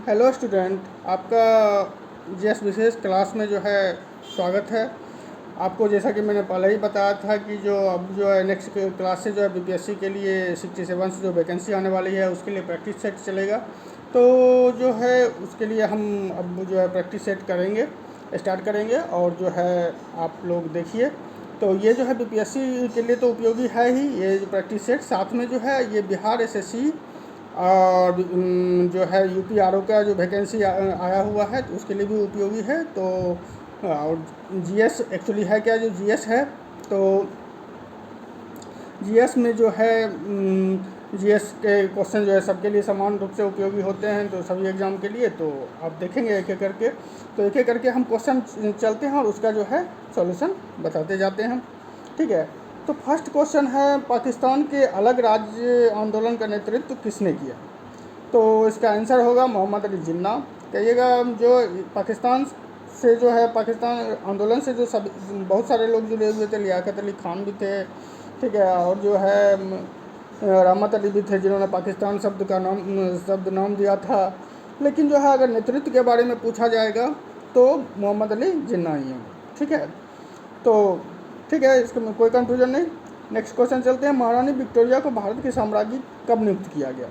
Hello student, आपका GS विशेष class में जो है स्वागत है। आपको जैसा कि मैंने पहले ही बताया था कि जो अब जो है नेक्स्ट क्लास से जो है बीपीएससी के लिए 67 से जो वैकेंसी आने वाली है उसके लिए प्रैक्टिस सेट चलेगा। तो जो है उसके लिए हम अब जो है प्रैक्टिस सेट करेंगे, स्टार्ट करेंगे और जो है आप लोग देखिए। तो ये जो है बीपीएससी के लिए तो उपयोगी है ही ये जो प्रैक्टिस सेट, साथ में जो है ये बिहार एसएससी और जो है यूपी आरओ का जो वैकेंसी आया हुआ है तो उसके लिए भी उपयोगी है। तो और जीएस एक्चुअली है क्या, जो जीएस है तो जीएस में जो है जीएस के क्वेश्चन जो है सबके लिए समान रूप से उपयोगी होते हैं, तो सभी एग्ज़ाम के लिए। तो आप देखेंगे एक एक करके, तो एक एक करके हम क्वेश्चन चलते हैं और उसका जो है सॉल्यूशन बताते जाते हैं, ठीक है। तो फर्स्ट क्वेश्चन है, पाकिस्तान के अलग राज्य आंदोलन का नेतृत्व किसने किया? तो इसका आंसर होगा मोहम्मद अली जिन्ना। कहिएगा, जो पाकिस्तान से जो है पाकिस्तान आंदोलन से जो सब बहुत सारे लोग जुड़े हुए थे, लियाकत अली खान भी थे, ठीक है, और जो है रहमत अली भी थे जिन्होंने पाकिस्तान शब्द नाम दिया था। लेकिन जो है अगर नेतृत्व के बारे में पूछा जाएगा तो मोहम्मद अली जिन्ना ही है, ठीक है। तो ठीक है, इसमें कोई कंफ्यूजन नहीं। नेक्स्ट क्वेश्चन चलते हैं, महारानी विक्टोरिया को भारत की साम्राज्ञी कब नियुक्त किया गया?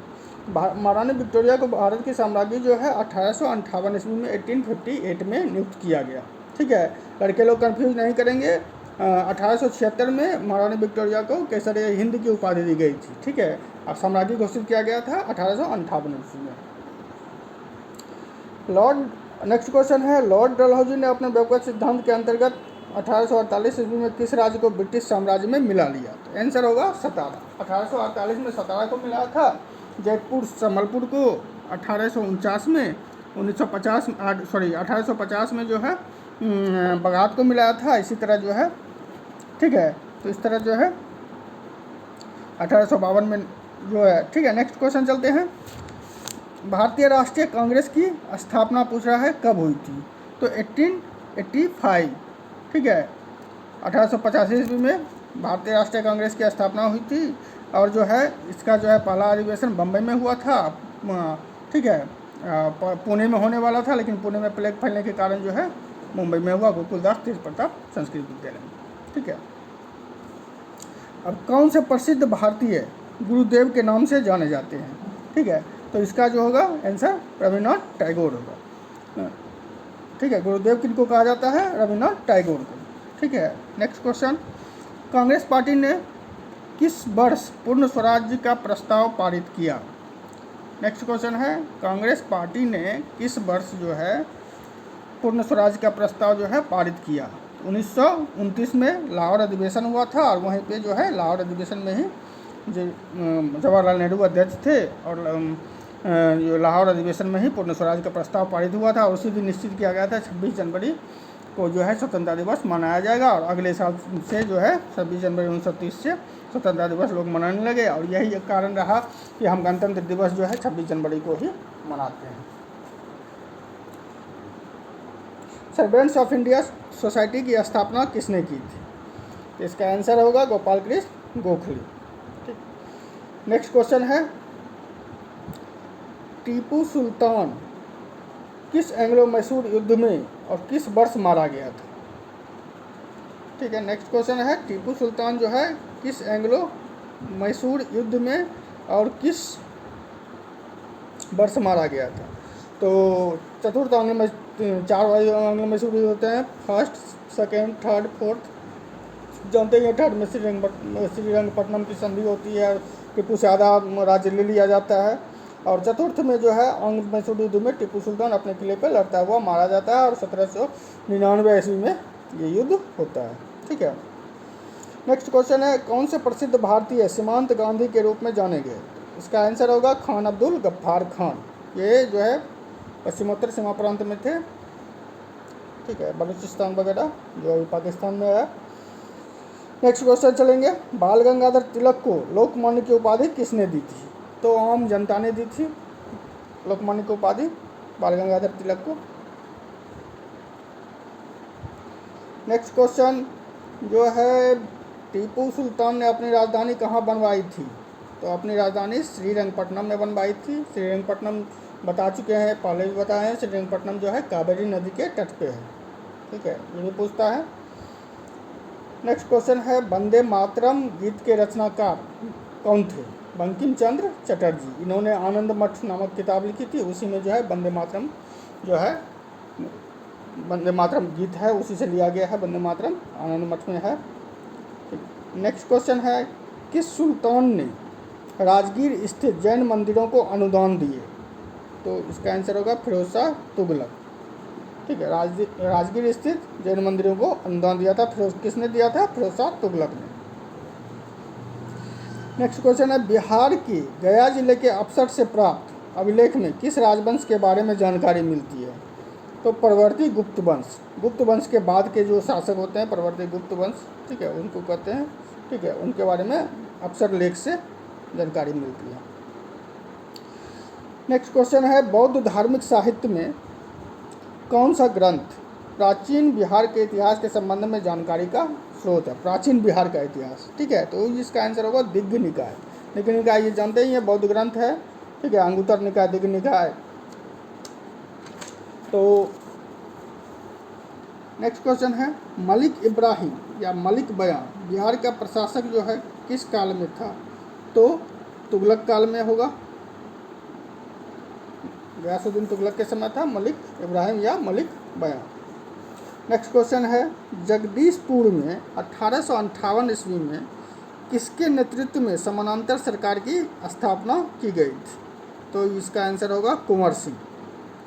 महारानी विक्टोरिया को भारत की साम्राज्ञी जो है 1858 ईस्वी में 1858 में नियुक्त किया गया, ठीक है। लड़के लोग कंफ्यूज नहीं करेंगे। 1876 में महारानी विक्टोरिया को केसर हिंद की उपाधि दी गई थी, ठीक है, और साम्राज्ञी घोषित किया गया था 1858 ईस्वी में। नेक्स्ट क्वेश्चन है, लॉर्ड डलहौजी ने अपने व्यवगत सिद्धांत के अंतर्गत 1848 ईस्वी में किस राज्य को ब्रिटिश साम्राज्य में मिला लिया? तो आंसर होगा सतारा। 1848 में सतारा को मिला था, जयपुर संबलपुर को 1849 में 1850 में जो है बगात को मिलाया था, इसी तरह जो है, ठीक है। तो इस तरह जो है 1852 में जो है, ठीक है। नेक्स्ट क्वेश्चन चलते हैं, भारतीय राष्ट्रीय कांग्रेस की स्थापना पूछ रहा है कब हुई थी? तो 1885, ठीक है, 1885 ईस्वी में भारतीय राष्ट्रीय कांग्रेस की स्थापना हुई थी। और जो है इसका जो है पहला अधिवेशन बम्बई में हुआ था, ठीक है, पुणे में होने वाला था, लेकिन पुणे में प्लेग फैलने के कारण जो है मुंबई में हुआ, गोकुलदास तेज प्रताप संस्कृत विद्यालय में, ठीक है। अब कौन से प्रसिद्ध भारतीय गुरुदेव के नाम से जाने जाते हैं? ठीक है, तो इसका जो होगा आंसर रविन्द्रनाथ टैगोर होगा, ठीक है। गुरुदेव किनको कहा जाता है? रविन्द्रनाथ टैगोर को, ठीक है। नेक्स्ट क्वेश्चन, कांग्रेस पार्टी ने किस वर्ष पूर्ण स्वराज्य का प्रस्ताव पारित किया? नेक्स्ट क्वेश्चन है, कांग्रेस पार्टी ने किस वर्ष जो है पूर्ण स्वराज्य का प्रस्ताव जो है पारित किया? 1929 में लाहौर अधिवेशन हुआ था, और वहीं पे जो है लाहौर अधिवेशन में ही जो जवाहरलाल नेहरू अध्यक्ष थे, और जो लाहौर अधिवेशन में ही पूर्ण स्वराज का प्रस्ताव पारित हुआ था, और उसी दिन निश्चित किया गया था 26 जनवरी को जो है स्वतंत्रता दिवस मनाया जाएगा। और अगले साल से जो है 26 जनवरी 1930 से स्वतंत्रता दिवस लोग मनाने लगे, और यही एक कारण रहा कि हम गणतंत्र दिवस जो है 26 जनवरी को ही मनाते हैं। सर्वेंट्स ऑफ इंडिया सोसाइटी की स्थापना किसने की थी? इसका आंसर होगा गोपाल कृष्ण गोखले, ठीक। नेक्स्ट क्वेश्चन है, टीपू सुल्तान किस एंग्लो मैसूर युद्ध में और किस वर्ष मारा गया था? ठीक है। नेक्स्ट क्वेश्चन है, टीपू सुल्तान जो है किस एंग्लो मैसूर युद्ध में और किस वर्ष मारा गया था? तो चतुर्थ चार एंग्लो मैसूर युद्ध होते हैं, फर्स्ट, सेकेंड, थर्ड, फोर्थ। जानते हैं थर्ड में श्रीरंगपट्टनम की संधि होती है, टीपू से आधा राज्य ले लिया जाता है। और चतुर्थ में जो है अंग मैसूर युद्ध में टीपू सुल्तान अपने किले पर लड़ता हुआ मारा जाता है, और 1799 ईस्वी में ये युद्ध होता है, ठीक है। नेक्स्ट क्वेश्चन है, कौन से प्रसिद्ध भारतीय सीमांत गांधी के रूप में जाने गए? इसका आंसर होगा खान अब्दुल गफ्फार खान। ये जो है पश्चिमोत्तर सीमा प्रांत में थे, ठीक है, बलूचिस्तान वगैरह जो अभी पाकिस्तान में है। नेक्स्ट क्वेश्चन चलेंगे, बाल गंगाधर तिलक को लोकमान्य की उपाधि किसने दी थी? तो आम जनता ने दी थी लोकमान्य की उपाधि बाल गंगाधर तिलक को। नेक्स्ट क्वेश्चन जो है, टीपू सुल्तान ने अपनी राजधानी कहाँ बनवाई थी? तो अपनी राजधानी श्रीरंगपट्टनम में बनवाई थी। श्रीरंगपट्टनम बता चुके हैं, पहले भी बताए हैं, श्रीरंगपट्टनम जो है कावेरी नदी के तट पे है। ठीक है, ये भी पूछता है। नेक्स्ट क्वेश्चन है वंदे मातरम गीत के रचनाकार कौन थे? बंकिम चंद्र चटर्जी। इन्होंने आनंद मठ नामक किताब लिखी थी, उसी में जो है वंदे मातरम जो है, वंदे मातरम गीत है उसी से लिया गया है। वंदे मातरम आनंद मठ में है। नेक्स्ट क्वेश्चन है किस सुल्तान ने राजगीर स्थित जैन मंदिरों को अनुदान दिए? तो इसका आंसर होगा फिरोज शाह तुगलक। ठीक है, राजगीर स्थित जैन मंदिरों को अनुदान दिया था, किसने दिया था? फिरोज शाह तुगलक ने। नेक्स्ट क्वेश्चन है बिहार के गया जिले के अफसर से प्राप्त अभिलेख में किस राजवंश के बारे में जानकारी मिलती है? तो परवर्ती गुप्त वंश। गुप्त वंश के बाद के जो शासक होते हैं परवर्ती गुप्त वंश, ठीक है, उनको कहते हैं। ठीक है, उनके बारे में अफसर लेख से जानकारी मिलती है। नेक्स्ट क्वेश्चन है बौद्ध धार्मिक साहित्य में कौन सा ग्रंथ प्राचीन बिहार के इतिहास के संबंध में जानकारी का स्रोत है? प्राचीन बिहार का इतिहास। ठीक है, तो इसका आंसर होगा दिग्ग निकाय। दिग्ग निकाय ये जानते ही है, बौद्ध ग्रंथ है। ठीक है, अंगुत्तर निकाय, दिग्ग निकाय। तो नेक्स्ट क्वेश्चन है मलिक इब्राहिम या मलिक बयान बिहार का प्रशासक जो है किस काल में था? तो तुगलक काल में होगा। गयासुद्दीन तुगलक के समय था मलिक इब्राहिम या मलिक बयान। नेक्स्ट क्वेश्चन है जगदीशपुर में 1858 ईस्वी में किसके नेतृत्व में समानांतर सरकार की स्थापना की गई थी? तो इसका आंसर होगा कुंवर सिंह।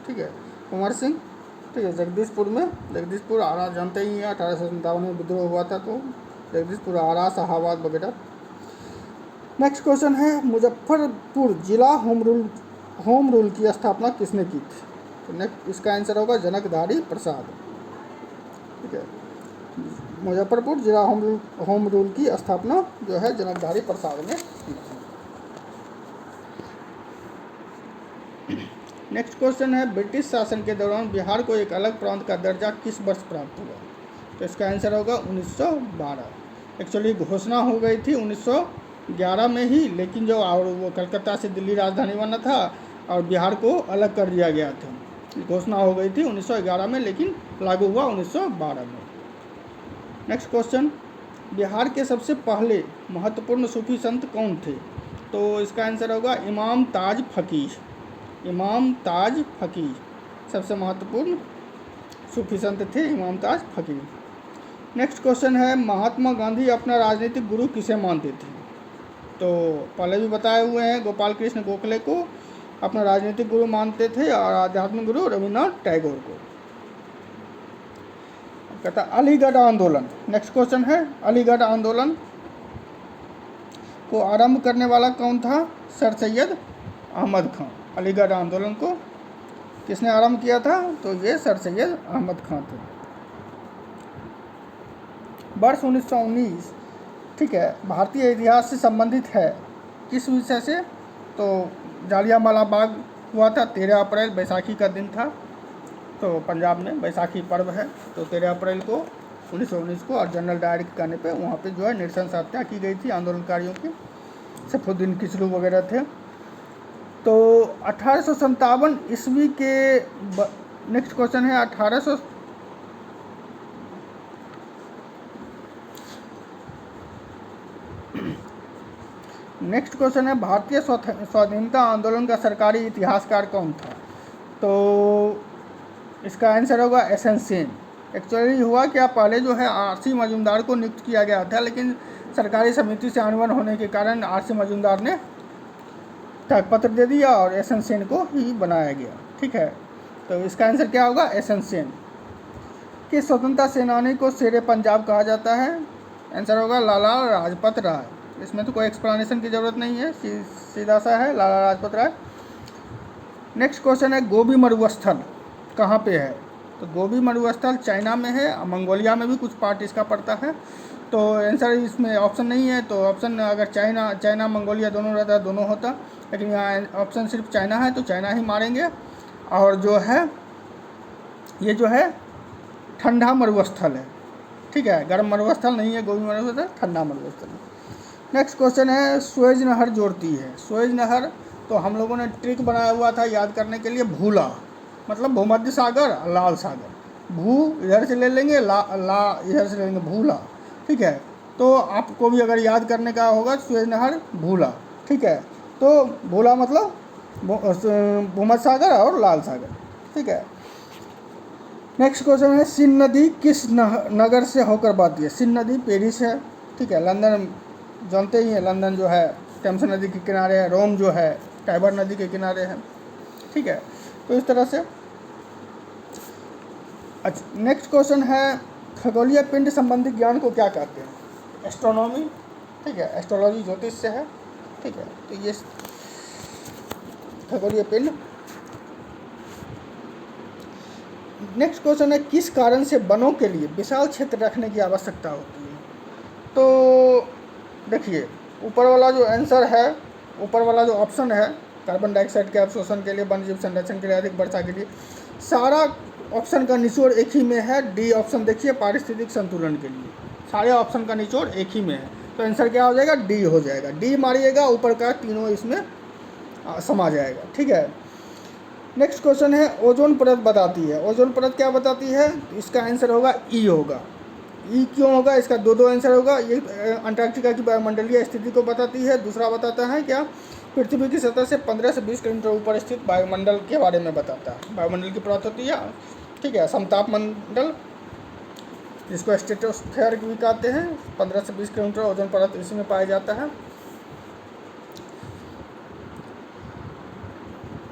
ठीक है, कुंवर सिंह। ठीक है, जगदीशपुर आरा जानते ही हैं, 1857 में विद्रोह हुआ था, तो जगदीशपुर, आरा, शाहाबाद वगैरह। नेक्स्ट क्वेश्चन है मुजफ्फरपुर जिला होम रूल की स्थापना किसने की थी? तो नेक्स्ट इसका आंसर होगा जनकधारी प्रसाद। ठीक है, मुजफ्फरपुर जिला होम रूल की स्थापना जो है जनकधारी प्रसाद ने की थी। नेक्स्ट क्वेश्चन है ब्रिटिश शासन के दौरान बिहार को एक अलग प्रांत का दर्जा किस वर्ष प्राप्त हुआ? तो इसका आंसर होगा 1912। एक्चुअली घोषणा हो गई थी 1911 में ही, लेकिन जो और वो कलकत्ता से दिल्ली राजधानी बना था और बिहार को अलग कर दिया गया था। घोषणा हो गई थी 1911 में, लेकिन लागू हुआ 1912 में। नेक्स्ट क्वेश्चन बिहार के सबसे पहले महत्वपूर्ण सूफी संत कौन थे? तो इसका आंसर होगा इमाम ताज फ़कीर। इमाम ताज फ़कीर सबसे महत्वपूर्ण सूफी संत थे, इमाम ताज फ़कीर। नेक्स्ट क्वेश्चन है महात्मा गांधी अपना राजनीतिक गुरु किसे मानते थे? तो पहले भी बताए हुए हैं, गोपाल कृष्ण गोखले को अपना राजनीतिक गुरु मानते थे और आध्यात्मिक गुरु रविन्द्रनाथ टैगोर को। कहता अलीगढ़ आंदोलन। नेक्स्ट क्वेश्चन है अलीगढ़ आंदोलन को आरंभ करने वाला कौन था? सर सैयद अहमद खां। अलीगढ़ आंदोलन को किसने आरंभ किया था? तो ये सर सैयद अहमद खां थे। वर्ष 1919 ठीक है भारतीय इतिहास से संबंधित है किस विषय से? तो जालियांवाला बाग हुआ था 13 अप्रैल, बैसाखी का दिन था। तो पंजाब में बैसाखी पर्व है, तो 13 अप्रैल को 1919 को, और जनरल डायर के कहने पे वहाँ पे जो है नृशंस हत्या की गई थी आंदोलनकारियों की। सैफुद्दीन किचलू वगैरह थे। तो 1857 ईस्वी के नेक्स्ट क्वेश्चन है 1800 नेक्स्ट क्वेश्चन है भारतीय स्वाधीनता आंदोलन का सरकारी इतिहासकार कौन था? तो इसका आंसर होगा एसएन सेन। एक्चुअली हुआ क्या, पहले जो है आरसी मजूमदार को नियुक्त किया गया था, लेकिन सरकारी समिति से आह्वान होने के कारण आरसी मजूमदार ने त्यागपत्र दे दिया और एसएन सेन को ही बनाया गया। ठीक है, तो इसका आंसर क्या होगा? एसएन सेन। किस स्वतंत्रता सेनानी को शेरे पंजाब कहा जाता है? आंसर होगा लाला लाजपत राय। इसमें तो कोई एक्सप्लेनेशन की ज़रूरत नहीं है, सीधा सा है, लाला लाजपत राय। नेक्स्ट क्वेश्चन है गोबी मरुस्थल कहाँ पे है? तो गोबी मरुस्थल चाइना में है, मंगोलिया में भी कुछ पार्ट इसका पड़ता है। तो आंसर इसमें ऑप्शन नहीं है, तो ऑप्शन अगर चाइना मंगोलिया दोनों रहता दोनों होता, लेकिन यहाँ ऑप्शन सिर्फ चाइना है, तो चाइना ही मारेंगे। और जो है ये जो है ठंडा मरुस्थल है। ठीक है, गर्म मरुस्थल नहीं है गोबी मरुस्थल, ठंडा मरुस्थल है। नेक्स्ट क्वेश्चन है सुएज नहर जोड़ती है। सुएज नहर तो हम लोगों ने ट्रिक बनाया हुआ था याद करने के लिए, भूला मतलब भूमध्य सागर, लाल सागर। भू इधर से ले लेंगे, ला ला इधर से ले लेंगे, भूला। ठीक है, तो आपको भी अगर याद करने का होगा सुएज नहर भूला। ठीक है, तो भूला मतलब भूमध्य सागर और लाल सागर। ठीक है, नेक्स्ट क्वेश्चन है, सिंध नदी किस नगर से होकर बहती है? सिंध नदी पेरिस है। ठीक है, लंदन जानते ही हैं, लंदन जो है टेम्स नदी के किनारे है, रोम जो है टाइबर नदी के किनारे है। ठीक है, तो इस तरह से। अच्छा, नेक्स्ट क्वेश्चन है, खगोलीय पिंड संबंधी ज्ञान को क्या कहते हैं? एस्ट्रोनॉमी। ठीक है, एस्ट्रोलॉजी ज्योतिष से है। ठीक है, तो ये खगोलीय पिंड। नेक्स्ट क्वेश्चन है, किस कारण से वनों के लिए विशाल क्षेत्र रखने की आवश्यकता होती है? तो देखिए, ऊपर वाला जो आंसर है, ऊपर वाला जो ऑप्शन है, कार्बन डाइऑक्साइड के अवशोषण के लिए, वन्यजीव संरक्षण के लिए, अधिक वर्षा के लिए, सारा ऑप्शन का निचोड़ एक ही में है। डी ऑप्शन देखिए, पारिस्थितिक संतुलन के लिए। सारे ऑप्शन का निचोड़ एक ही में है, तो आंसर क्या हो जाएगा? डी हो जाएगा। डी मारिएगा, ऊपर का तीनों इसमें समा जाएगा। ठीक है, नेक्स्ट क्वेश्चन है, ओजोन परत बताती है। ओजोन परत क्या बताती है? इसका आंसर होगा ई होगा। ई क्यों होगा? इसका दो आंसर होगा। ये अंटार्कटिका की वायुमंडलीय स्थिति को बताती है। दूसरा बताता है क्या? पृथ्वी की सतह से 15 से 20 किलोमीटर ऊपर स्थित वायुमंडल के बारे में बताता है। वायुमंडल की परत होती है, ठीक है, समताप मंडल, जिसको स्ट्रेटोस्फीयर भी कहते हैं। 15 से 20 किलोमीटर ओजोन परत इसी में पाया जाता है।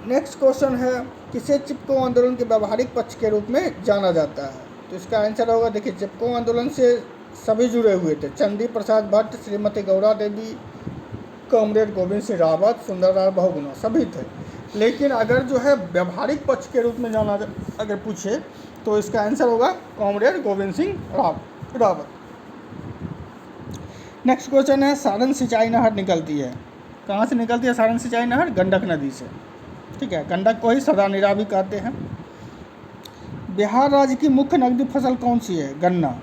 नेक्स्ट क्वेश्चन है, किसे चिपको आंदोलन के व्यावहारिक पक्ष के रूप में जाना जाता है? तो इसका आंसर होगा, देखिए, चिपको आंदोलन से सभी जुड़े हुए थे। चंदी प्रसाद भट्ट, श्रीमती गौरा देवी, कॉमरेड गोविंद सिंह रावत, सुंदरलाल बहुगुणा, सभी थे। लेकिन अगर जो है व्यावहारिक पक्ष के रूप में जाना अगर पूछे तो इसका आंसर होगा comrade Govind Singh Rawat. Next question है, सारण सिंचाई नहर निकलती है, कहाँ से निकलती है सारण सिंचाई नहर? गंडक नदी से। ठीक है, गंडक को ही सदा नीरा भी कहते हैं। बिहार राज्य की मुख्य नकदी फसल कौन सी है? गन्ना।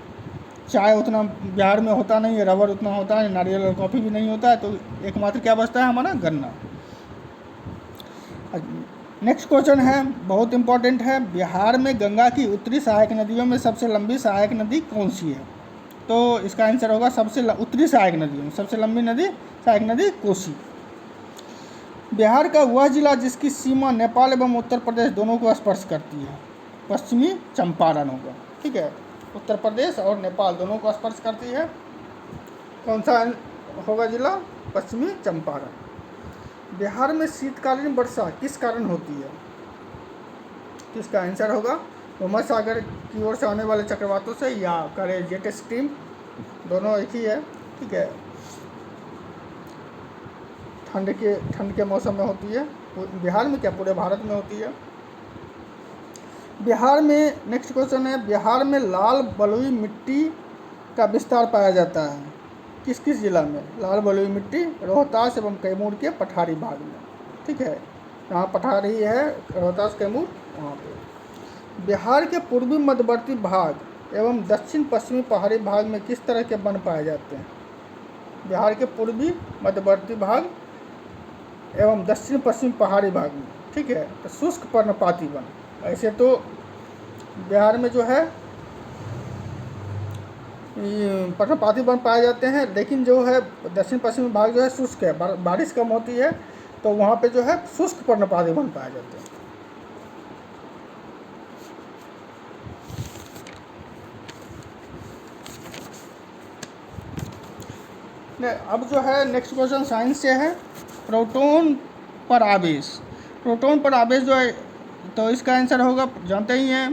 चाय उतना बिहार में होता नहीं है, रबर उतना होता है, नारियल और कॉफ़ी भी नहीं होता है, तो एकमात्र क्या बचता है हमारा? गन्ना। नेक्स्ट क्वेश्चन है, बहुत इंपॉर्टेंट है, बिहार में गंगा की उत्तरी सहायक नदियों में सबसे लंबी सहायक नदी कौन सी है? तो इसका आंसर होगा, उत्तरी सहायक नदियों में सबसे लंबी नदी सहायक नदी कोसी। बिहार का वह जिला जिसकी सीमा नेपाल एवं उत्तर प्रदेश दोनों को स्पर्श करती है? पश्चिमी चंपारण होगा। ठीक है, उत्तर प्रदेश और नेपाल दोनों को स्पर्श करती है। कौन सा होगा जिला? पश्चिमी चंपारण। बिहार में शीतकालीन वर्षा किस कारण होती है? किसका आंसर होगा? भूमध्य सागर की ओर से आने वाले चक्रवातों से, या करे जेट स्ट्रीम, दोनों एक ही है। ठीक है, ठंड के मौसम में होती है। बिहार में क्या, पूरे भारत में होती है। बिहार में नेक्स्ट क्वेश्चन है, बिहार में लाल बलुई मिट्टी का विस्तार पाया जाता है किस किस जिला में? लाल बलुई मिट्टी रोहतास एवं कैमूर के पठारी भाग में। ठीक है, यहाँ पठारी है, रोहतास कैमूर, वहाँ पे। बिहार के पूर्वी मध्यवर्ती भाग एवं दक्षिण पश्चिमी पहाड़ी भाग में किस तरह के वन पाए जाते हैं? बिहार के पूर्वी मध्यवर्ती भाग एवं दक्षिण पश्चिम पहाड़ी भाग में। ठीक है, तो शुष्क पर्णपाती वन। ऐसे तो बिहार में जो है पर्णपाती वन पाए जाते हैं, लेकिन जो है दक्षिण पश्चिमी भाग जो है शुष्क है, बारिश कम होती है, तो वहाँ पे जो है शुष्क पर्णपाती वन पाए जाते हैं। अब जो है नेक्स्ट क्वेश्चन साइंस से है, प्रोटॉन पर आवेश। प्रोटॉन पर आवेश जो है, तो इसका आंसर होगा, जानते ही हैं,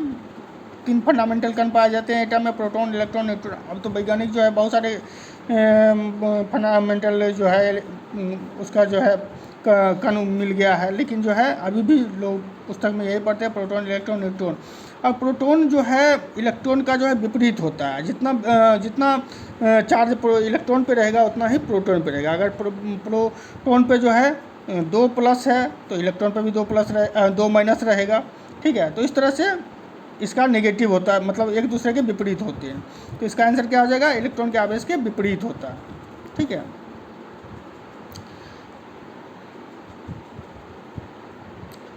3 फंडामेंटल कण पाए जाते हैं एटम में, प्रोटॉन, इलेक्ट्रॉन, न्यूट्रॉन। अब तो वैज्ञानिक जो है बहुत सारे फंडामेंटल जो है उसका जो है कण मिल गया है, लेकिन जो है अभी भी लोग पुस्तक में यही पढ़ते हैं, प्रोटॉन, इलेक्ट्रॉन, न्यूट्रॉन। अब प्रोटॉन जो है इलेक्ट्रॉन का जो है विपरीत होता है। जितना चार्ज इलेक्ट्रॉन पे रहेगा उतना ही प्रोटॉन पे रहेगा। अगर प्रोटॉन पे जो है 2 प्लस है तो इलेक्ट्रॉन पे भी 2 माइनस रहेगा। ठीक है, तो इस तरह से इसका नेगेटिव होता है, मतलब एक दूसरे के विपरीत होते हैं। तो इसका आंसर क्या हो जाएगा? इलेक्ट्रॉन के आवेश के विपरीत होता है। ठीक है,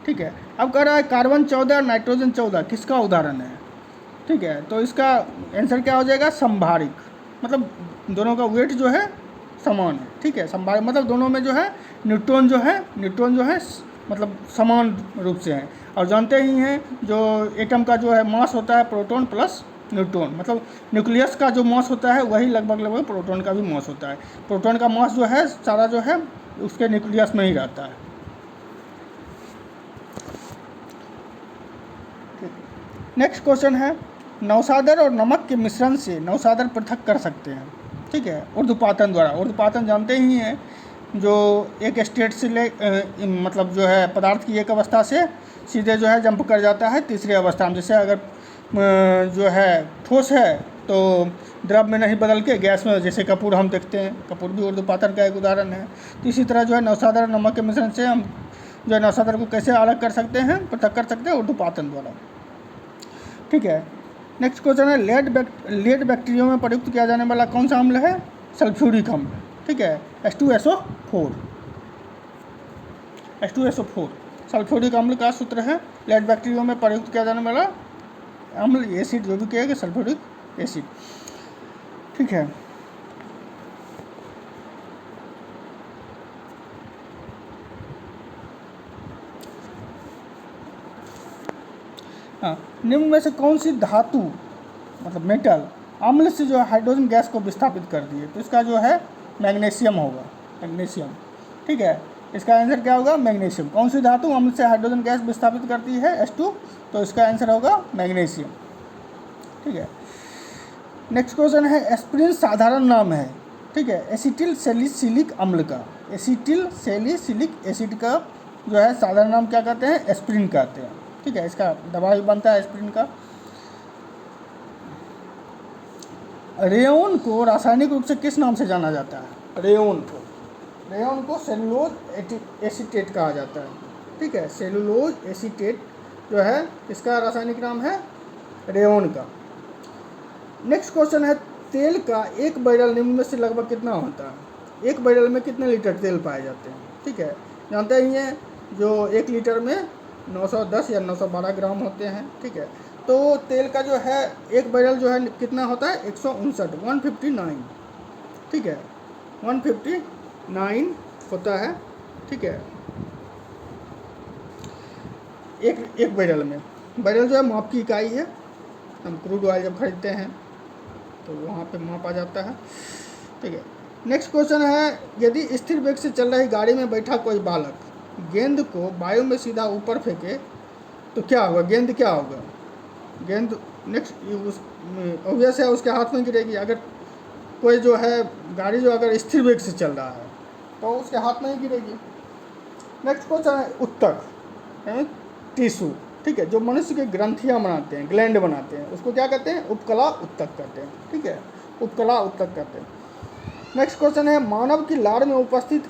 ठीक है। अब कह रहा है कार्बन 14 नाइट्रोजन 14 किसका उदाहरण है, ठीक है। तो इसका आंसर क्या हो जाएगा, संभारिक, मतलब दोनों का वेट जो है समान है, ठीक है। संभारिक मतलब दोनों में जो है न्यूट्रॉन जो है मतलब समान रूप से हैं। और जानते ही हैं जो एटम का जो है मास होता है प्रोटॉन प्लस न्यूट्रॉन, मतलब न्यूक्लियस का जो मास होता है वही लगभग प्रोटॉन का भी मास होता है। प्रोटॉन का मास जो है सारा जो है उसके न्यूक्लियस में ही रहता है। नेक्स्ट क्वेश्चन है, नौसादर और नमक के मिश्रण से नौसादर पृथक कर सकते हैं, ठीक है, ऊर्ध्वपातन द्वारा। ऊर्ध्वपातन जानते ही हैं जो एक स्टेट से मतलब जो है पदार्थ की एक अवस्था से सीधे जो है जंप कर जाता है तीसरी अवस्था में। जैसे अगर जो है ठोस है तो द्रव में नहीं बदल के गैस में, जैसे कपूर हम देखते हैं, कपूर भी ऊर्ध्वपातन का एक उदाहरण है। तो इसी तरह जो है नौसादर और नमक के मिश्रण से हम जो है नौसादर को कैसे अलग कर सकते हैं, पृथक कर सकते हैं, ऊर्ध्वपातन द्वारा, ठीक है। नेक्स्ट क्वेश्चन है, लेड बैक्टीरिया में प्रयुक्त किया जाने वाला कौन सा अम्ल है, सल्फ्यूरिक अम्ल, ठीक है, H2SO4। H2SO4 सल्फ्यूरिक अम्ल का सूत्र है। लेड बैक्टीरिया में प्रयुक्त किया जाने वाला अम्ल एसिड जो भी कहेगा सल्फ्यूरिक एसिड, ठीक है। हाँ, निम्न में से कौन सी धातु मतलब मेटल अम्ल से जो है हाइड्रोजन गैस को विस्थापित कर दिए, तो इसका जो है मैग्नीशियम होगा, मैग्नीशियम, ठीक है। इसका आंसर क्या होगा, मैग्नीशियम। कौन सी धातु अम्ल से हाइड्रोजन गैस विस्थापित करती है, H2, तो इसका आंसर होगा मैग्नीशियम, ठीक है। नेक्स्ट क्वेश्चन है, एस्पिरिन साधारण नाम है, ठीक है, एसिटिल सैलिसिलिक अम्ल का। एसिटिल सैलिसिलिक एसिड का जो है साधारण नाम क्या कहते हैं, एस्पिरिन कहते हैं, ठीक है। इसका दवा भी बनता है एस्पिरिन का। रेयोन को रासायनिक रूप से किस नाम से जाना जाता है, रेयोन को सेलुलोज एसीटेट कहा जाता है, ठीक है। सेलुलोज एसीटेट जो है इसका रासायनिक नाम है रेयोन का। नेक्स्ट क्वेश्चन है, तेल का एक बैरल निम्न में से लगभग कितना होता है, एक बैरल में कितने लीटर तेल पाए जाते हैं, ठीक है। जानते ही हैं जो 1 लीटर में 910 या 912 ग्राम होते हैं, ठीक है। तो तेल का जो है एक बैरल जो है कितना होता है, 159, ठीक है, 159 होता है, ठीक है। एक बैरल में, बैरल जो है माप की इकाई है। हम क्रूड ऑयल जब खरीदते हैं तो वहाँ पे मापा जाता है, ठीक है। नेक्स्ट क्वेश्चन है, यदि स्थिर वेग से चल रही गाड़ी में बैठा कोई बालक गेंद को वायु में सीधा ऊपर फेंके तो क्या होगा, गेंद क्या होगा, गेंद नेक्स्ट ऑब्वियस है उसके हाथ में गिरेगी। अगर कोई जो है गाड़ी जो अगर स्थिर वेग से चल रहा है तो उसके हाथ में ही गिरेगी। नेक्स्ट क्वेश्चन है, उत्तक टिश्यू, ठीक है, जो मनुष्य के ग्रंथियाँ बनाते हैं, ग्लैंड बनाते हैं, उसको क्या कहते हैं, उपकला उत्तक कहते हैं, ठीक है, उपकला उत्तक कहते हैं। नेक्स्ट क्वेश्चन है, मानव की लार में उपस्थित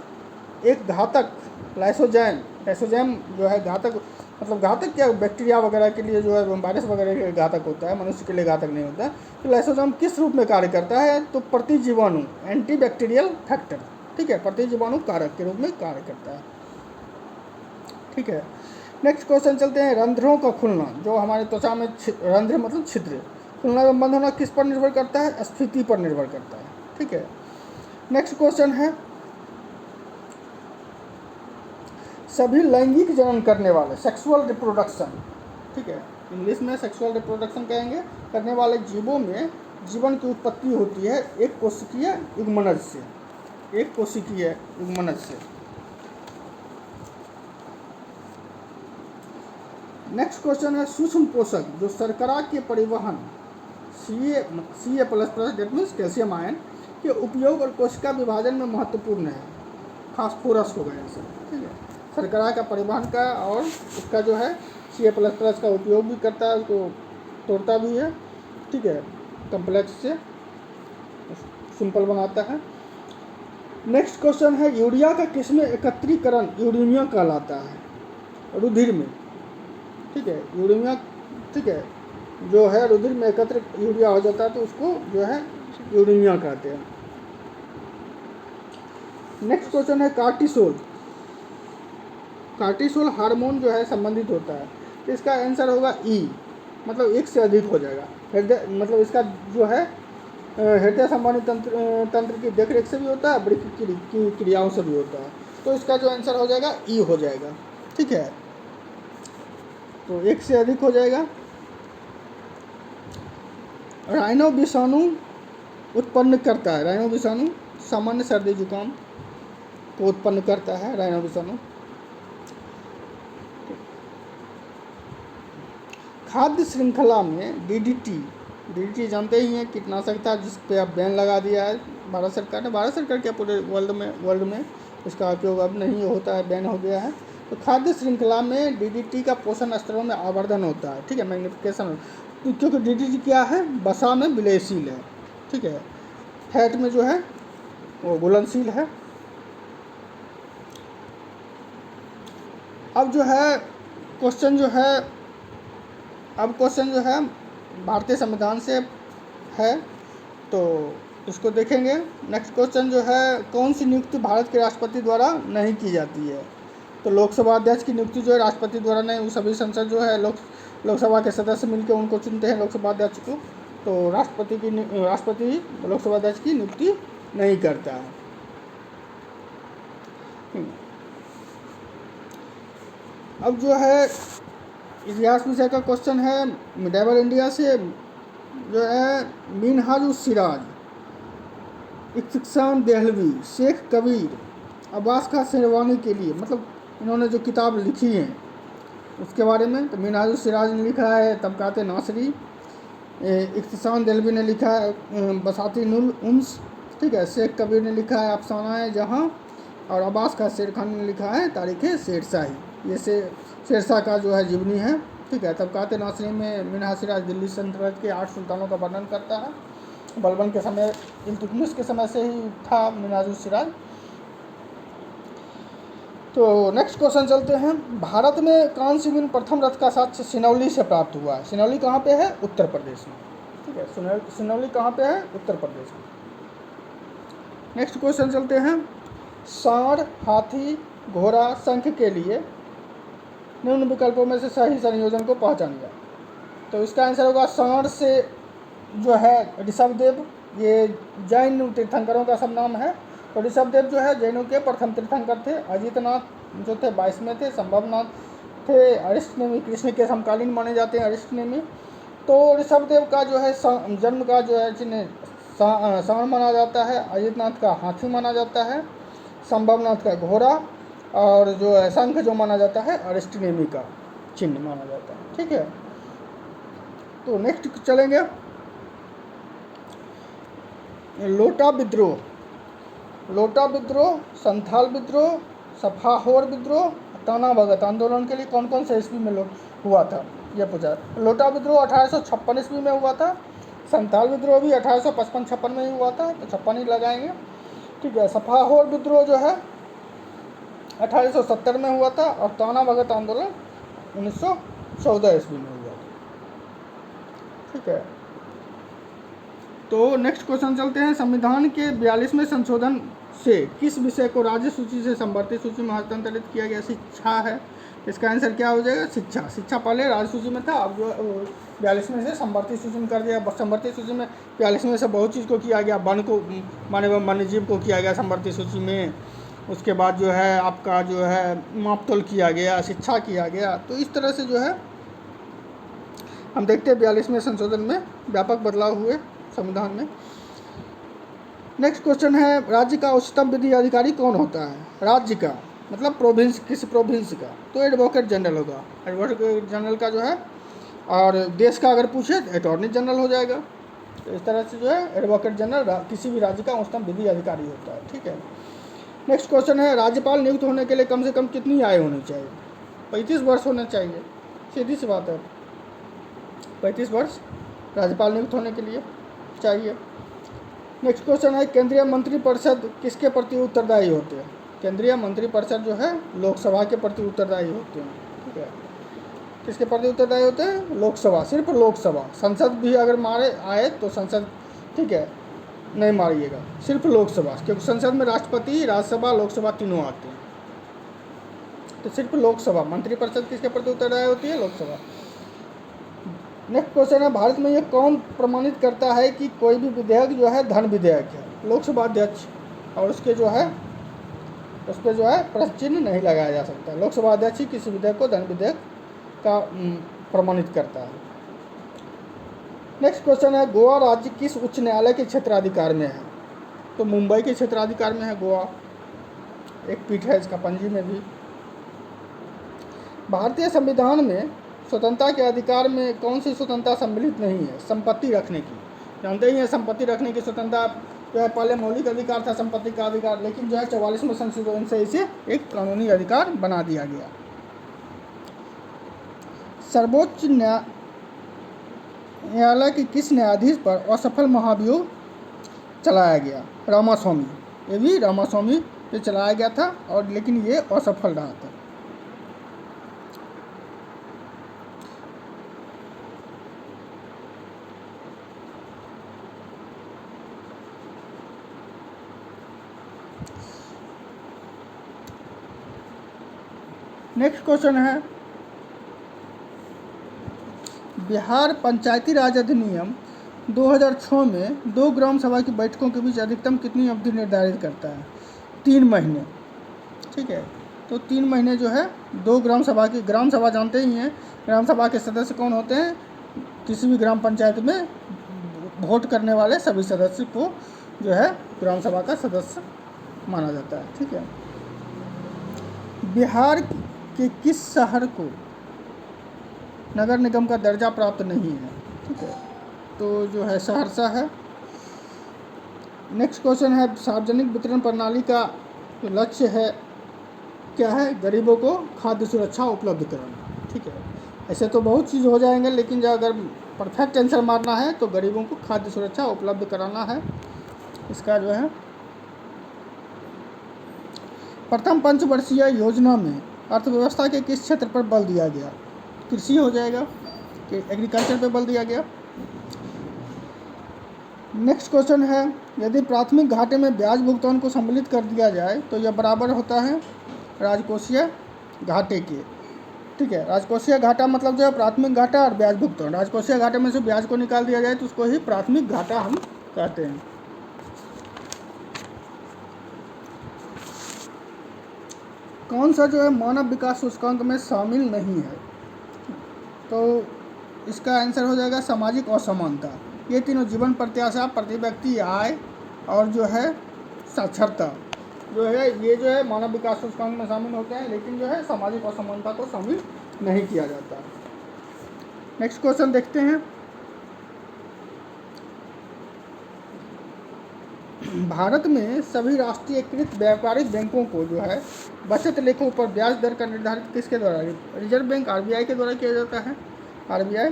एक घातक लाइसोजैम जो है घातक, मतलब घातक क्या, बैक्टीरिया वगैरह के लिए जो है वायरस वगैरह के लिए घातक होता है, मनुष्य के लिए घातक नहीं होता है। तो लाइसोजैम किस रूप में कार्य करता है, तो प्रतिजीवाणु एंटीबैक्टीरियल फैक्टर, ठीक है, प्रतिजीवाणु कारक के रूप में कार्य करता है, ठीक है। नेक्स्ट क्वेश्चन चलते हैं, रंध्रों का खुलना, जो हमारे त्वचा में रंध्र मतलब छिद्र, खुलना या बंद होना किस पर निर्भर करता है, स्फीति पर निर्भर करता है, ठीक है। नेक्स्ट क्वेश्चन है, सभी लैंगिक जनन करने वाले सेक्सुअल रिप्रोडक्शन, ठीक है, इंग्लिश में सेक्सुअल रिप्रोडक्शन कहेंगे, करने वाले जीवों में जीवन की उत्पत्ति होती है एक कोशिकीय युग्मनज से, एक कोशिकीय युग्मनज से। नेक्स्ट क्वेश्चन है, सूक्ष्म पोषक जो शर्करा के परिवहन Ca++ that means calcium ion के उपयोग और कोशिका विभाजन में महत्वपूर्ण है, फास्फोरस हो गया सर, ठीक है, शर्करा का परिवहन का और उसका जो है Ca++ का उपयोग भी करता है, उसको तोड़ता भी है, ठीक है, कम्प्लेक्स से सिंपल बनाता है। नेक्स्ट क्वेश्चन है, यूरिया का किसमें एकत्रीकरण यूरेनिया कहलाता है, रुधिर में, ठीक है, यूरेनिया, ठीक है, जो है रुधिर में एकत्र यूरिया हो जाता है तो उसको जो है यूरेनिया कहते हैं। नेक्स्ट क्वेश्चन है, कार्टिसोल कार्टिसोल हार्मोन जो है संबंधित होता है। इसका आंसर होगा ई, मतलब एक से अधिक हो जाएगा। हृदय मतलब इसका जो है हृदय संबंधी तंत्र की देखरेख से भी होता है, वृक्क की क्रियाओं से भी होता है। तो इसका जो आंसर हो जाएगा ई हो जाएगा। ठीक है, तो एक से अधिक हो जाएगा। राइनो विषाणु उत्पन्न करता है, राइनो विषाणु सामान्य सर्दी जुकाम को उत्पन्न करता है राइनो विषाणु। खाद्य श्रृंखला में डीडीटी जानते ही हैं, कीटनाशक था जिस पे अब बैन लगा दिया है भारत सरकार ने। भारत सरकार क्या, पूरे वर्ल्ड में इसका उपयोग अब नहीं होता है, बैन हो गया है। तो खाद्य श्रृंखला में डीडीटी का पोषण स्तरों में आवर्धन होता है। ठीक है, मैग्निफिकेशन, क्योंकि डीडीटी क्या है, वसा में विलयशील है। ठीक है, फैट में जो है वो घुलनशील है। अब जो है क्वेश्चन जो है भारतीय संविधान से है, तो इसको देखेंगे। नेक्स्ट क्वेश्चन जो है, कौन सी नियुक्ति भारत के राष्ट्रपति द्वारा नहीं की जाती है? तो लोकसभा अध्यक्ष की नियुक्ति जो है राष्ट्रपति द्वारा नहीं, वो सभी संसद जो है लोकसभा के सदस्य मिलकर उनको चुनते हैं, लोकसभा अध्यक्ष को। तो राष्ट्रपति लोकसभा अध्यक्ष की नियुक्ति नहीं करता है। अब जो है इतिहास विषय का क्वेश्चन है, मिडाइवल इंडिया से जो है मिनहाजुस सिराज, इख्तिसाम देहलवी, शेख कबीर, अब्बास खां शेरवानी के लिए, मतलब इन्होंने जो किताब लिखी है उसके बारे में। तो मिनहाजुस सिराज ने लिखा है तबकात नासरी, इख्तिसाम देहलवी ने लिखा है बसातिनुल उन्स, ठीक है, शेख कबीर ने लिखा है अफसाना जहाँ, और अब्बास खां शेरखानी ने लिखा है तारीख़ शेरशाही। ये शेरशाह का जो है जीवनी है। ठीक है, तबकात नासरी में मिनहाजुस सिराज दिल्ली सल्तनत के 8 सुल्तानों का वर्णन करता है। बलबन के समय, इल्तुतमिश के समय से ही था मिनहाजुस सिराज। तो नेक्स्ट क्वेश्चन चलते हैं, भारत में कौन सी मिल प्रथम रथ का साक्ष्य सिनौली से प्राप्त हुआ है? सिनौली कहाँ पे है? उत्तर प्रदेश में। ठीक है, सिनौली कहाँ पे है? उत्तर प्रदेश में। नेक्स्ट क्वेश्चन चलते हैं, सांड, हाथी, घोड़ा, शंख के लिए निम्न विकल्पों में से सही संयोजन को पहचानिए। तो इसका आंसर होगा सांड से जो है ऋषभदेव, ये जैन तीर्थंकरों का सब नाम है। तो ऋषभदेव जो है जैनों के प्रथम तीर्थंकर थे। अजितनाथ जो थे 22वें थे। संभवनाथ थे अरिष्टनेमी, कृष्ण के समकालीन माने जाते हैं अरिष्टनेमी। तो ऋषभदेव का जो है जन्म का जो है चिन्ह सांड माना जाता है, अजितनाथ का हाथी माना जाता है, संभवनाथ का घोड़ा, और जो है शंख जो माना जाता है अरिष्टनेमी का चिन्ह माना जाता है। ठीक है, तो नेक्स्ट चलेंगे, लोटा विद्रोह, संथाल विद्रोह, सफाहोर विद्रोह, ताना भगत आंदोलन के लिए कौन कौन से ईस्वी में हुआ था, यह पूछा। लोटा विद्रोह 1856 ईस्वी में हुआ था। संथाल विद्रोह भी 1855-56 में ही हुआ था, तो 56 ही लगाएंगे। ठीक है, सफाहोर विद्रोह जो है 1870 में हुआ था, और ताना भगत आंदोलन 1914 ईस्वी में हुआ था। ठीक है, तो नेक्स्ट क्वेश्चन चलते हैं, संविधान के 42वें संशोधन से किस विषय को राज्य सूची से संवर्ती सूची में हस्तांतरित किया गया? शिक्षा है। इसका आंसर क्या हो जाएगा? शिक्षा पहले राज्य सूची में था, अब जो 42वें से संवर्ती सूची में कर दिया। संवर्ती सूची में 42वें से बहुत चीज़ को किया गया, वन को, वन्य जीव को किया गया संवर्ती सूची में। उसके बाद जो है आपका जो है मापतोल किया गया, शिक्षा किया गया। तो इस तरह से जो है हम देखते हैं 42वें संशोधन में व्यापक बदलाव हुए संविधान में। नेक्स्ट क्वेश्चन है, राज्य का उच्चतम विधि अधिकारी कौन होता है? राज्य का मतलब प्रोविंस, किसी प्रोविंस का, तो एडवोकेट जनरल होगा। एडवोकेट जनरल का जो है, और देश का अगर पूछे तो अटॉर्नी जनरल हो जाएगा। तो इस तरह से जो है एडवोकेट जनरल किसी भी राज्य का उच्चतम विधि अधिकारी होता है। ठीक है, नेक्स्ट क्वेश्चन है, राज्यपाल नियुक्त होने के लिए कम से कम कितनी आयु होनी चाहिए? 35 वर्ष होना चाहिए, सीधी सी बात है। 35 वर्ष राज्यपाल नियुक्त होने के लिए चाहिए। नेक्स्ट क्वेश्चन है, केंद्रीय मंत्रिपरिषद किसके प्रति उत्तरदायी होते हैं? केंद्रीय मंत्रिपरिषद जो है लोकसभा के प्रति उत्तरदायी होते हैं। ठीक है, किसके प्रति उत्तरदायी होते हैं? लोकसभा, सिर्फ लोकसभा। संसद भी अगर मारे आए तो संसद, ठीक है, नहीं मारिएगा, सिर्फ लोकसभा, क्योंकि संसद में राष्ट्रपति, राज्यसभा, लोकसभा तीनों आते हैं। तो सिर्फ लोकसभा, मंत्रिपरिषद किसके प्रति उत्तरदायी होती है? लोकसभा। नेक्स्ट क्वेश्चन है, भारत में ये कौन प्रमाणित करता है कि कोई भी विधेयक जो है धन विधेयक है? लोकसभा अध्यक्ष, और उसके जो है उस पर जो है प्रश्न चिन्ह नहीं लगाया जा सकता। लोकसभा अध्यक्ष ही किसी विधेयक को धन विधेयक का प्रमाणित करता है। नेक्स्ट क्वेश्चन है, गोवा राज्य किस उच्च न्यायालय के क्षेत्राधिकार में है? तो मुंबई के क्षेत्राधिकार में है गोवा, एक पीठ है इसका पणजी में भी। भारतीय संविधान में स्वतंत्रता के अधिकार में कौन सी स्वतंत्रता सम्मिलित नहीं है? संपत्ति रखने की, जानते ही हैं संपत्ति रखने की स्वतंत्रता जो है पहले मौलिक अधिकार था संपत्ति का अधिकार, लेकिन जो है 44वें संशोधन से इसे एक कानूनी अधिकार बना दिया गया। सर्वोच्च न्यायालय के किस न्यायाधीश पर असफल महाभियोग चलाया गया? रामास्वामी, ये भी रामास्वामी पे चलाया गया था, और लेकिन ये असफल रहा था। नेक्स्ट क्वेश्चन है, बिहार पंचायती राज अधिनियम 2006 में 2 ग्राम सभा की बैठकों के बीच अधिकतम कितनी अवधि निर्धारित करता है? 3 महीने। ठीक है, तो 3 महीने जो है 2 ग्राम सभा की, ग्राम सभा जानते ही हैं, ग्राम सभा के सदस्य कौन होते हैं? किसी भी ग्राम पंचायत में वोट करने वाले सभी सदस्य को जो है ग्राम सभा का सदस्य माना जाता है। ठीक है, बिहार के किस शहर को नगर निगम का दर्जा प्राप्त नहीं है? ठीक है, तो जो है सहरसा है। नेक्स्ट क्वेश्चन है, सार्वजनिक वितरण प्रणाली का जो लक्ष्य है क्या है? गरीबों को खाद्य सुरक्षा उपलब्ध कराना। ठीक है, ऐसे तो बहुत चीज़ हो जाएंगे, लेकिन जो अगर परफेक्ट आंसर मारना है तो गरीबों को खाद्य सुरक्षा उपलब्ध कराना है इसका जो है। प्रथम पंचवर्षीय योजना में अर्थव्यवस्था के किस क्षेत्र पर बल दिया गया? कृषि हो जाएगा, कि एग्रीकल्चर पे बल दिया गया। नेक्स्ट क्वेश्चन है, यदि प्राथमिक घाटे में ब्याज भुगतान को सम्मिलित कर दिया जाए तो यह बराबर होता है राजकोषीय घाटे के। ठीक है, राजकोषीय घाटा मतलब जो है प्राथमिक घाटा और ब्याज भुगतान। राजकोषीय घाटे में से ब्याज को निकाल दिया जाए तो उसको ही प्राथमिक घाटा हम कहते हैं। कौन सा जो है मानव विकास सूचकांक में शामिल नहीं है? तो इसका आंसर हो जाएगा सामाजिक असमानता। ये तीनों जीवन प्रत्याशा, प्रति व्यक्ति आय और जो है साक्षरता जो है, ये जो है मानव विकास सूचकांक में शामिल होते हैं, लेकिन जो है सामाजिक असमानता को शामिल नहीं किया जाता। नेक्स्ट क्वेश्चन देखते हैं, भारत में सभी राष्ट्रीयकृत व्यापारिक बैंकों को जो है बचत लेखों पर ब्याज दर का निर्धारित किसके द्वारा? रिजर्व बैंक आरबीआई के द्वारा किया जाता है, आरबीआई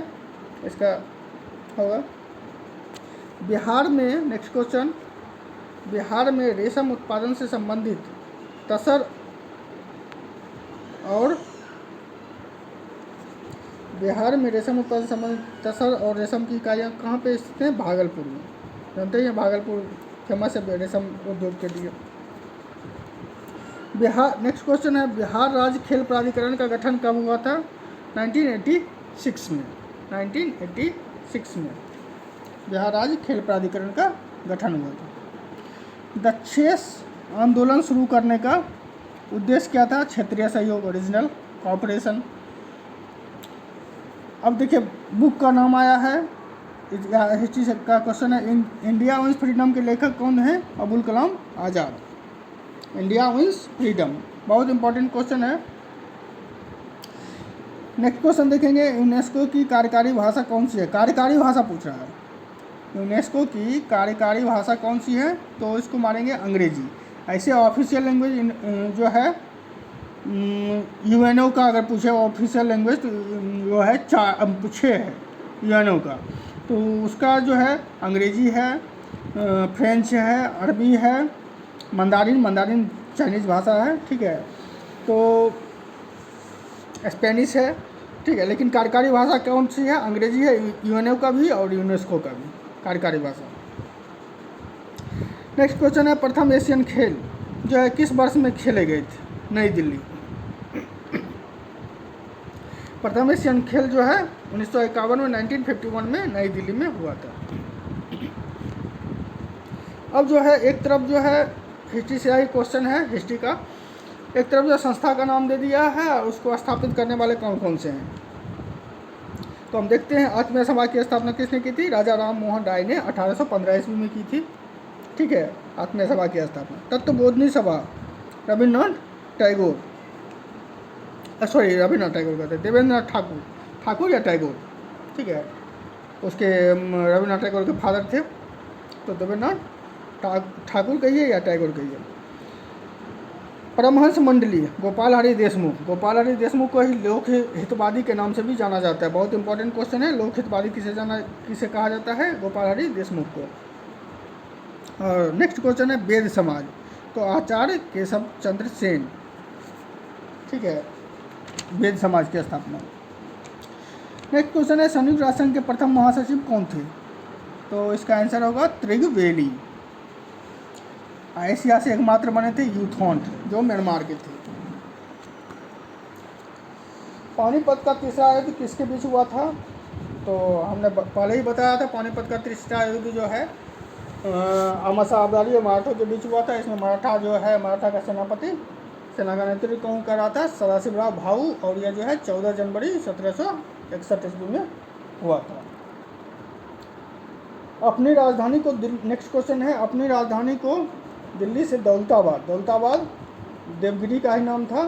इसका होगा। बिहार में नेक्स्ट क्वेश्चन, बिहार में रेशम उत्पादन से संबंधित तसर और बिहार में रेशम उत्पादन से संबंधित तसर और रेशम की इकाइयाँ कहाँ पे स्थित हैं? भागलपुर में, जानते हैं भागलपुर फेमस है रेशम उद्योग के लिए। बिहार नेक्स्ट क्वेश्चन है, बिहार राज्य खेल प्राधिकरण का गठन कब हुआ था? 1986 में, 1986 में बिहार राज्य खेल प्राधिकरण का गठन हुआ था। दक्षेस आंदोलन शुरू करने का उद्देश्य क्या था? क्षेत्रीय सहयोग, रीजनल कोऑपरेशन। अब देखिए बुक का नाम आया है, हिस्ट्री का क्वेश्चन है, इंडिया विंस फ्रीडम के लेखक कौन है? Abul Kalam Azad. India wins freedom बहुत इंपॉर्टेंट क्वेश्चन है। नेक्स्ट क्वेश्चन देखेंगे, यूनेस्को की कार्यकारी भाषा कौन सी है? कार्यकारी भाषा पूछ रहा है, यूनेस्को की कार्यकारी भाषा कौन सी है? तो इसको मारेंगे अंग्रेजी। ऐसे ऑफिशियल लैंग्वेज जो है यूएनओ का अगर पूछे ऑफिशियल लैंग्वेज तो वो है 6 है यूएनओ का, तो उसका जो है अंग्रेजी है, फ्रेंच है, अरबी है, मंदारिन चाइनीज़ भाषा है। ठीक है, तो स्पेनिश है। ठीक है, लेकिन कार्यकारी भाषा कौन सी है? अंग्रेजी है, यूएनओ का भी और यूनेस्को का भी कार्यकारी भाषा। नेक्स्ट क्वेश्चन है, प्रथम एशियन खेल जो है किस वर्ष में खेले गए थे? नई दिल्ली। प्रथम एशियन खेल जो है 1951 में 1951 में नई दिल्ली में हुआ था। अब जो है एक तरफ जो है हिस्ट्री से ही क्वेश्चन है हिस्ट्री का, एक तरफ जो संस्था का नाम दे दिया है और उसको स्थापित करने वाले कौन कौन से हैं। तो हम देखते हैं आत्मीय सभा की स्थापना किसने की थी? राजा राम मोहन राय ने 1815 ईस्वी में की थी। ठीक है, आत्मीय सभा की स्थापना। तत्वबोधिनी सभा रविन्द्रनाथ टैगोर, सॉरी रविन्द्रनाथ टैगोर कहते हैं, देवेंद्रनाथ ठाकुर या टैगोर, ठीक है, उसके रविन्द्रनाथ टैगोर के फादर थे, तो देवेंद्रनाथ ठाकुर कहिए या टैगोर कहिए। परमहंस मंडली गोपाल हरि देशमुख को ही लोक हितवादी के नाम से भी जाना जाता है। बहुत इंपॉर्टेंट क्वेश्चन है, लोक हितवादी किसे कहा जाता है? गोपाल हरि देशमुख को। और नेक्स्ट क्वेश्चन है वेद समाज, तो आचार्य केशव चंद्र सेन, ठीक है, वेद समाज की स्थापना। नेक्स्ट क्वेश्चन है संयुक्त राष्ट्र संघ के प्रथम महासचिव कौन थे? तो इसका आंसर होगा त्रिगवेली। एशिया से एकमात्र बने थे यूथोंट, जो म्यांमार के थे। पानीपत का तीसरा युद्ध किसके बीच हुआ था? तो हमने पहले ही बताया था, पानीपत का तीसरा युद्ध जो है अहमद शाह अब्दाली और मराठों के बीच हुआ था। इसमें मराठा का सेना का नेतृत्व कौन कर रहा था? सदाशिवराव भाऊ, और यह जो है 14 जनवरी 1761 ईस्वी में हुआ था। अपनी राजधानी को, नेक्स्ट क्वेश्चन है, अपनी राजधानी को दिल्ली से दौलताबाद देवगिरी का ही नाम था,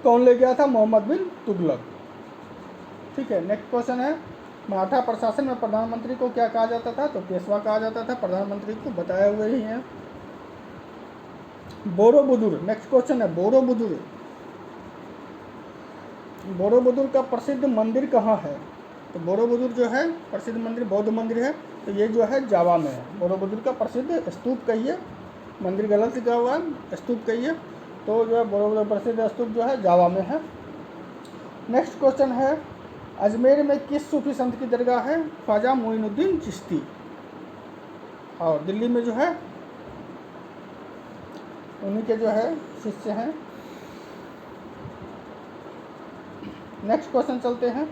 कौन ले गया था? मोहम्मद बिन तुगलक। ठीक है, नेक्स्ट क्वेश्चन है मराठा प्रशासन में प्रधानमंत्री को क्या कहा जाता था? तो पेशवा कहा जाता था, प्रधानमंत्री को बताया हुए ही है। बोरोबुदुर, नेक्स्ट क्वेश्चन है बोरोबुदुर का प्रसिद्ध मंदिर कहाँ है? तो बोरोबुदुर जो है प्रसिद्ध मंदिर बौद्ध मंदिर है, तो ये जो है जावा में है। बोरोबुदुर का प्रसिद्ध स्तूप कहिए, मंदिर गलत लिखा हुआ है, स्तूप कहिए, तो जो है बोरोबुदुर प्रसिद्ध स्तूप जो है जावा में है। नेक्स्ट क्वेश्चन है अजमेर में किस सूफी संत की दरगाह है? ख्वाजा मोइनुद्दीन चिश्ती। और दिल्ली में जो है उन्हीं के जो है शिष्य हैं। नेक्स्ट क्वेश्चन चलते हैं,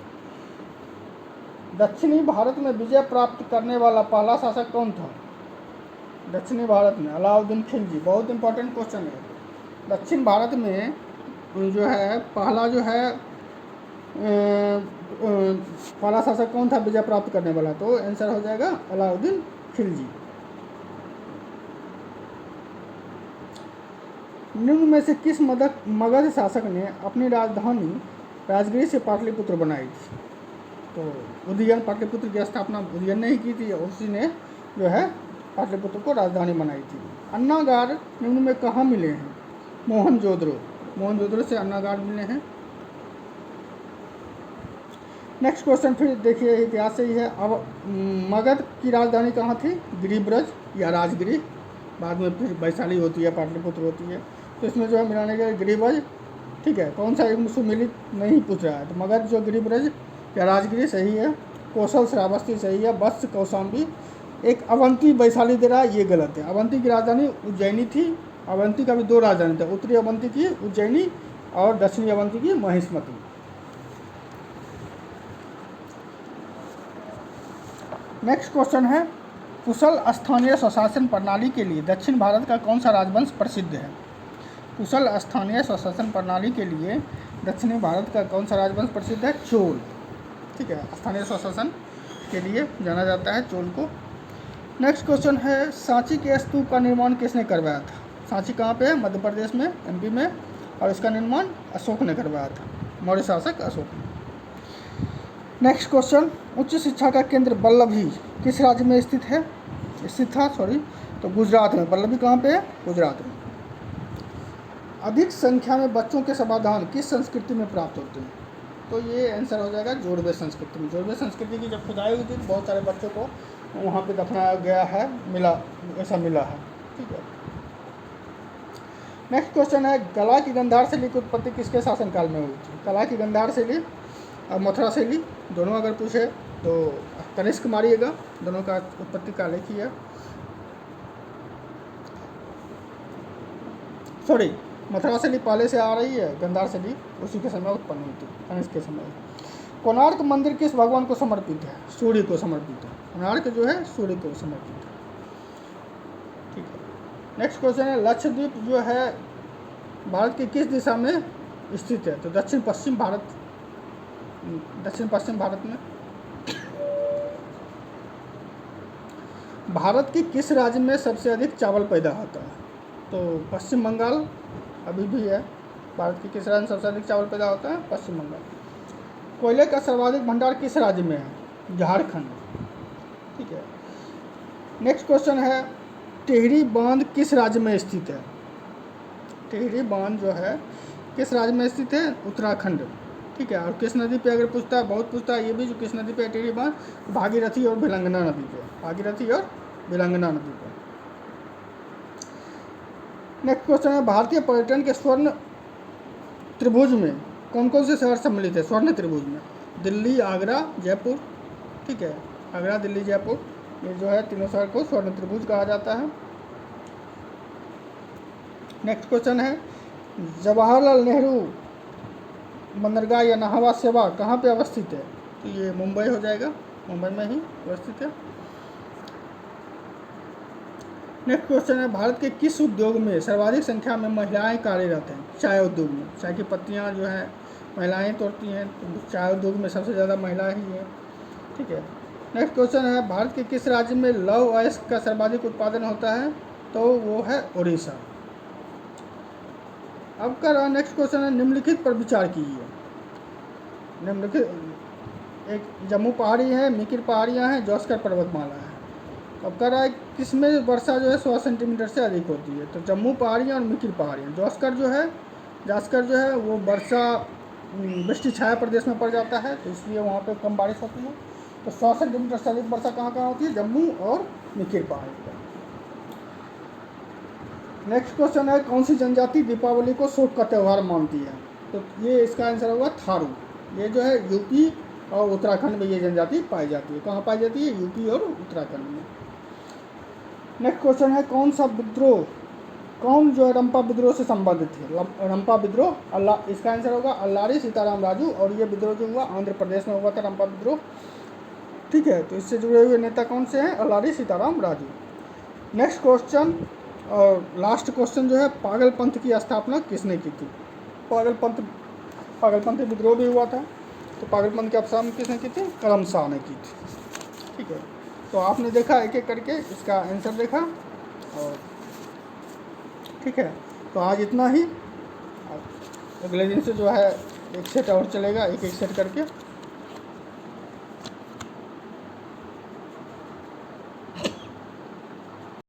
दक्षिणी भारत में विजय प्राप्त करने वाला पहला शासक कौन था? दक्षिणी भारत में अलाउद्दीन खिलजी। बहुत इंपॉर्टेंट क्वेश्चन है। दक्षिण भारत में जो है पहला शासक कौन था विजय प्राप्त करने वाला? तो आंसर हो जाएगा अलाउद्दीन खिलजी। निम्न में से किस मगध शासक ने अपनी राजधानी राजगीर से पाटलिपुत्र बनाई थी? तो उदयन, पाटलिपुत्र की स्थापना उदयन ने ही की थी, उसी ने जो है पाटलिपुत्र को राजधानी बनाई थी। अन्नागार निम्न में कहाँ मिले हैं? मोहनजोदड़ो से अन्नागार मिले हैं। नेक्स्ट क्वेश्चन फिर देखिए इतिहास से ही है। अब मगध की राजधानी कहाँ थी? गिरिब्रज या राजगिरी, बाद में फिर वैशाली होती है, पाटलिपुत्र होती है। तो इसमें जो है मिलाने के गिरिब्रज, ठीक है, कौन सा एक सुमिलित नहीं पूछ रहा है, तो मगध जो गिरिब्रज या राजगिरी सही है। कौशल श्रावस्ती सही है। वत्स कौशाम्बी, एक अवंती वैशाली दे रहा है, ये गलत है। अवंती की राजधानी उज्जैनी थी। अवंती का भी दो राजधानी था, उत्तरी अवंती की उज्जैनी और दक्षिणी अवंती की महिष्मती। नेक्स्ट क्वेश्चन है कुशल स्थानीय स्वशासन प्रणाली के लिए दक्षिण भारत का कौन सा राजवंश प्रसिद्ध है? कुशल स्थानीय स्वशासन प्रणाली के लिए दक्षिणी भारत का कौन सा राजवंश प्रसिद्ध है? चोल। ठीक है, स्थानीय स्वशासन के लिए जाना जाता है चोल को। नेक्स्ट क्वेश्चन है सांची के स्तूप का निर्माण किसने करवाया था? सांची कहाँ पे है? मध्य प्रदेश में, एमपी में, और इसका निर्माण अशोक ने करवाया था, मौर्य शासक अशोक। नेक्स्ट क्वेश्चन उच्च शिक्षा का केंद्र वल्लभी किस राज्य में स्थित था? तो गुजरात में। वल्लभी कहाँ पे है? गुजरात में। अधिक संख्या में बच्चों के समाधान किस संस्कृति में प्राप्त होते हैं? तो ये आंसर हो जाएगा जोड़वे संस्कृति में। जोड़वे संस्कृति की जब खुदाई हुई थी तो बहुत सारे बच्चों को वहाँ पे दफनाया गया है, ऐसा मिला है। ठीक है, नेक्स्ट क्वेश्चन है कला की गंधार शैली की उत्पत्ति किसके शासनकाल में हुई थी? कला की गंधार शैली और मथुरा शैली दोनों अगर पूछे तो कनिष्क मारिएगा, दोनों का उत्पत्ति काल एक ही है। मथुरा शैली पहले से आ रही है, गांधार शैली उसी के समय उत्पन्न हुई थी, कनिष्क के समय। कोणार्क मंदिर किस भगवान को समर्पित है? सूर्य को समर्पित है। कोणार्क जो है सूर्य को समर्पित है। ठीक है, नेक्स्ट क्वेश्चन है लक्षद्वीप जो है भारत की किस दिशा में स्थित है? तो दक्षिण पश्चिम भारत में। भारत की किस राज्य में सबसे अधिक चावल पैदा होता है? तो पश्चिम बंगाल अभी भी है। भारत की किस राज्य में सबसे अधिक चावल पैदा होता है? पश्चिम बंगाल। कोयले का सर्वाधिक भंडार किस राज्य में है? झारखंड। ठीक है, नेक्स्ट क्वेश्चन है टिहरी बांध किस राज्य में स्थित है? टिहरी बांध जो है किस राज्य में स्थित है? उत्तराखंड। ठीक है, और किस नदी पे अगर पूछता है, बहुत पूछता है ये भी, जो किस नदी पे टिहरी बांध? भागीरथी और भिलंगना नदी पे। भागीरथी और भिलंगना नदी पे। नेक्स्ट क्वेश्चन है भारतीय पर्यटन के स्वर्ण त्रिभुज में कौन कौन से शहर सम्मिलित है? स्वर्ण त्रिभुज में दिल्ली, आगरा, जयपुर। ठीक है, आगरा, दिल्ली, जयपुर, ये जो है तीनों शहर को स्वर्ण त्रिभुज कहा जाता है। नेक्स्ट क्वेश्चन है जवाहरलाल नेहरू बंदरगाह या नहावा सेवा कहाँ पे अवस्थित है? तो ये मुंबई हो जाएगा, मुंबई में ही अवस्थित है। नेक्स्ट क्वेश्चन है भारत के किस उद्योग में सर्वाधिक संख्या में महिलाएं कार्यरत हैं? चाय उद्योग में। चाय की पत्तियां जो है महिलाएं तोड़ती हैं, तो चाय उद्योग में सबसे ज़्यादा महिलाएं ही हैं। ठीक है, नेक्स्ट क्वेश्चन है भारत के किस राज्य में लौह अयस्क का सर्वाधिक उत्पादन होता है? तो वो है उड़ीसा। अब का नेक्स्ट क्वेश्चन है निम्नलिखित पर विचार कीजिए। निम्नलिखित एक जम्मू पहाड़ी है, मिकिर पहाड़ियाँ हैं, जॉस्कर पर्वतमाला है। अब कह रहा है किसमें वर्षा जो है 100 सेंटीमीटर से अधिक होती है? तो जम्मू पहाड़ियाँ और मिकिर पहाड़ियाँ। जास्कर जो है वो वर्षा वृष्टि छाया प्रदेश में पड़ जाता है, तो इसलिए वहाँ पे कम बारिश होती है। तो 100 सेंटीमीटर से अधिक वर्षा कहाँ कहाँ होती है? जम्मू और मिकिर पहाड़ी पर। नेक्स्ट क्वेश्चन है कौन सी जनजाति दीपावली को शोक का त्यौहार मानती है? तो ये इसका आंसर होगा थारू। ये जो है यूपी और उत्तराखंड में ये जनजाति पाई जाती है। कहाँ पाई जाती है? यूपी और उत्तराखंड में। नेक्स्ट क्वेश्चन है कौन जो है रंपा विद्रोह से संबंधित है? रंपा विद्रोह इसका आंसर होगा अल्लारी सीताराम राजू, और ये विद्रोह जो हुआ आंध्र प्रदेश में हुआ था, रंपा विद्रोह। ठीक है, तो इससे जुड़े हुए नेता कौन से हैं? अल्लारी सीताराम राजू। नेक्स्ट क्वेश्चन और लास्ट क्वेश्चन जो है पागलपंथ की स्थापना किसने की थी? पागलपंथ विद्रोह भी हुआ था, तो पागलपंथ की स्थापना किसने की थी? करम शाह ने की थी। ठीक है, तो आपने देखा एक एक करके इसका आंसर देखा, और ठीक है, तो आज इतना ही। अगले दिन से जो है एक सेट और चलेगा, एक एक सेट करके।